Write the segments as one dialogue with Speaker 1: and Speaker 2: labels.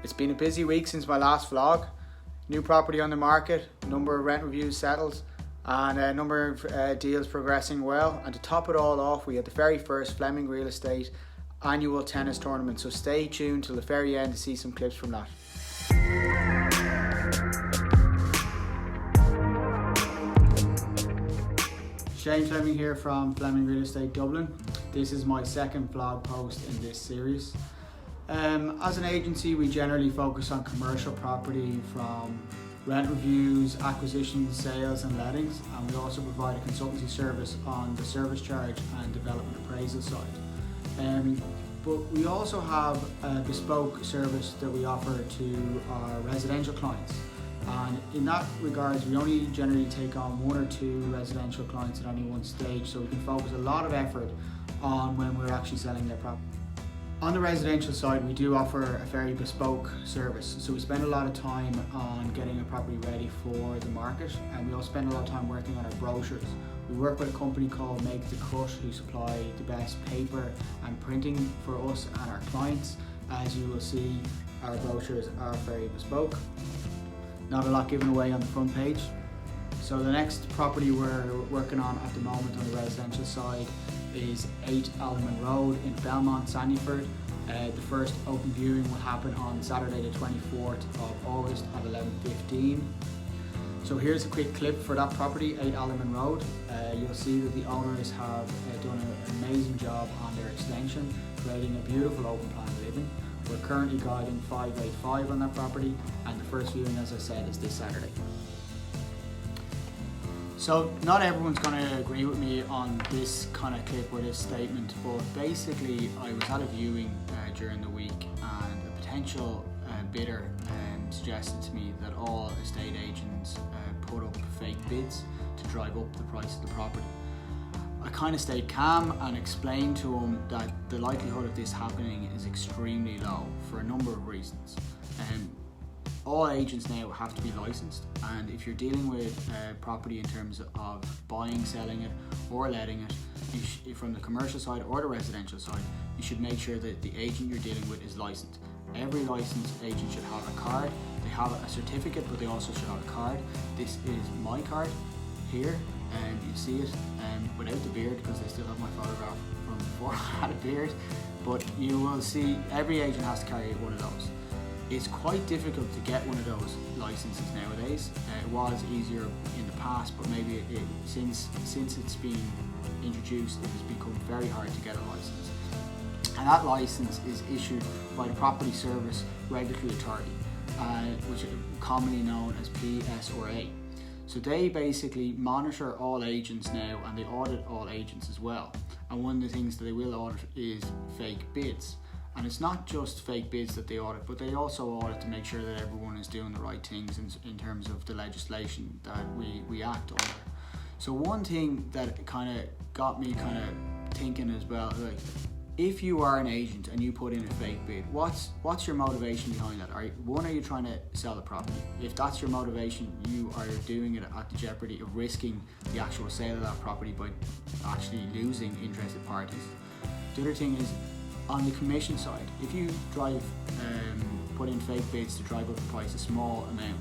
Speaker 1: It's been a busy week since my last vlog. New property on the market, number of rent reviews settled, and a number of deals progressing well. And to top it all off, we had the very first Fleming Real Estate annual tennis tournament. So stay tuned till the very end to see some clips from that. Shane Fleming here from Fleming Real Estate Dublin. This is my second vlog post in this series. As an agency, we generally focus on commercial property from rent reviews, acquisitions, sales and lettings, and we also provide a consultancy service on the service charge and development appraisal side. But we also have a bespoke service that we offer to our residential clients. And in that regards, we only generally take on 1 or 2 residential clients at any one stage, so we can focus a lot of effort on when we're actually selling their property. On the residential side, we do offer a very bespoke service. So we spend a lot of time on getting a property ready for the market, and we also spend a lot of time working on our brochures. We work with a company called Make the Cut, who supply the best paper and printing for us and our clients. As you will see, our brochures are very bespoke. Not a lot given away on the front page. So the next property we're working on at the moment on the residential side is 8 Alderman Road in Belmont, Sandyford. The first open viewing will happen on Saturday the 24th of August at 11:15. So here's a quick clip for that property, 8 Alderman Road. You'll see that the owners have done an amazing job on their extension, creating a beautiful open plan living. We're currently guiding 585 on that property, and the first viewing, as I said, is this Saturday. So not everyone's going to agree with me on this kind of clip or this statement, but basically I was at a viewing during the week, and a potential bidder suggested to me that all estate agents put up fake bids to drive up the price of the property. I kind of stayed calm and explained to him that the likelihood of this happening is extremely low for a number of reasons. All agents now have to be licensed, and if you're dealing with property in terms of buying, selling it or letting it, from the commercial side or the residential side, you should make sure that the agent you're dealing with is licensed. Every licensed agent should have a card. They have a certificate, but they also should have a card. This is my card here, and you see it without the beard, because I still have my photograph from before I had a beard, but you will see every agent has to carry one of those. It's quite difficult to get one of those licenses nowadays. It was easier in the past, but maybe since it's been introduced, it has become very hard to get a license. And that license is issued by the Property Service Regulatory Authority, which is commonly known as PSRA. So they basically monitor all agents now, and they audit all agents as well. And one of the things that they will audit is fake bids. And it's not just fake bids that they audit, but they also audit to make sure that everyone is doing the right things in terms of the legislation that we act under. So one thing that kind of got me kind of thinking as well, like, if you are an agent and you put in a fake bid, what's your motivation behind that? Are you trying to sell the property? If that's your motivation, you are doing it at the jeopardy of risking the actual sale of that property by actually losing interested parties. The other thing is, on the commission side, if you put in fake bids to drive up the price a small amount,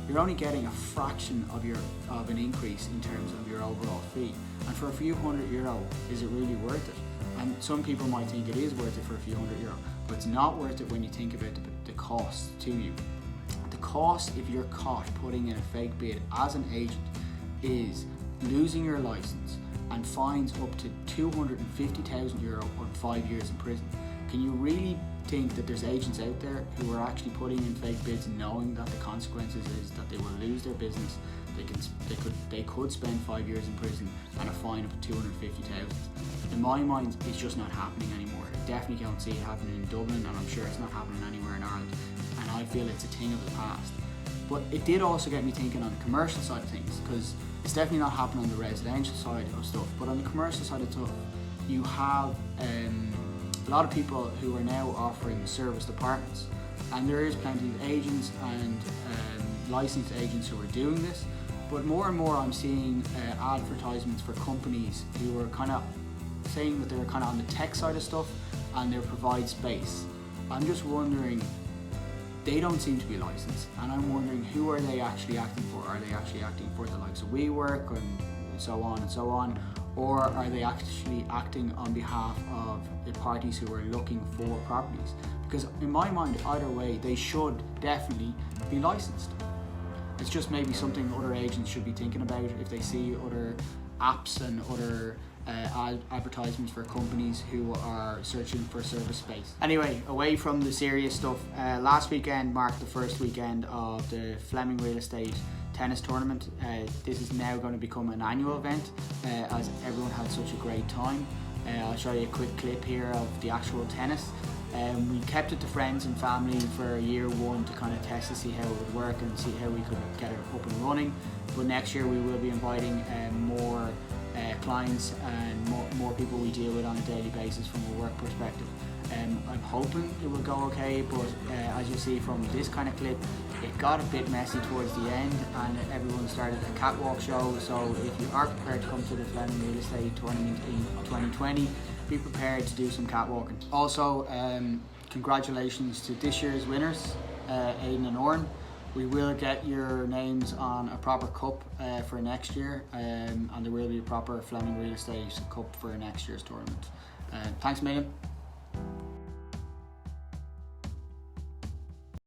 Speaker 1: you're only getting a fraction of an increase in terms of your overall fee. And for a few €100, is it really worth it? And some people might think it is worth it for a few €100, but it's not worth it when you think about the cost to you. The cost, if you're caught putting in a fake bid as an agent, is losing your license and fines up to €250,000 or 5 years in prison. Can you really think that there's agents out there who are actually putting in fake bids knowing that the consequences is that they will lose their business? They could spend 5 years in prison and a fine of €250,000. In my mind, it's just not happening anymore. I definitely can't see it happening in Dublin, and I'm sure it's not happening anywhere in Ireland, and I feel it's a thing of the past. But it did also get me thinking on the commercial side of things, because it's definitely not happening on the residential side of stuff, but on the commercial side of stuff, you have a lot of people who are now offering serviced apartments, and there is plenty of agents and licensed agents who are doing this, but more and more I'm seeing advertisements for companies who are kind of saying that they're kind of on the tech side of stuff and they provide space. I'm just wondering, they don't seem to be licensed, and I'm wondering, who are they actually acting for? Are they actually acting for the likes of WeWork and so on and so on, or are they actually acting on behalf of the parties who are looking for properties? Because in my mind, either way, they should definitely be licensed. It's just maybe something other agents should be thinking about if they see other apps and other advertisements for companies who are searching for service space. Anyway, away from the serious stuff, last weekend marked the first weekend of the Fleming Real Estate tennis tournament. This is now going to become an annual event, as everyone had such a great time. I'll show you a quick clip here of the actual tennis. We kept it to friends and family for year one to kind of test to see how it would work and see how we could get it up and running. But next year we will be inviting more clients and more people we deal with on a daily basis from a work perspective. I'm hoping it will go okay, but as you see from this kind of clip, it got a bit messy towards the end and everyone started a catwalk show. So if you are prepared to come to the Fleming Real Estate Tournament in 2020, be prepared to do some catwalking. Also, congratulations to this year's winners, Aidan and Odhran. We will get your names on a proper cup for next year, and there will be a proper Fleming Real Estate Cup for next year's tournament. Thanks a million.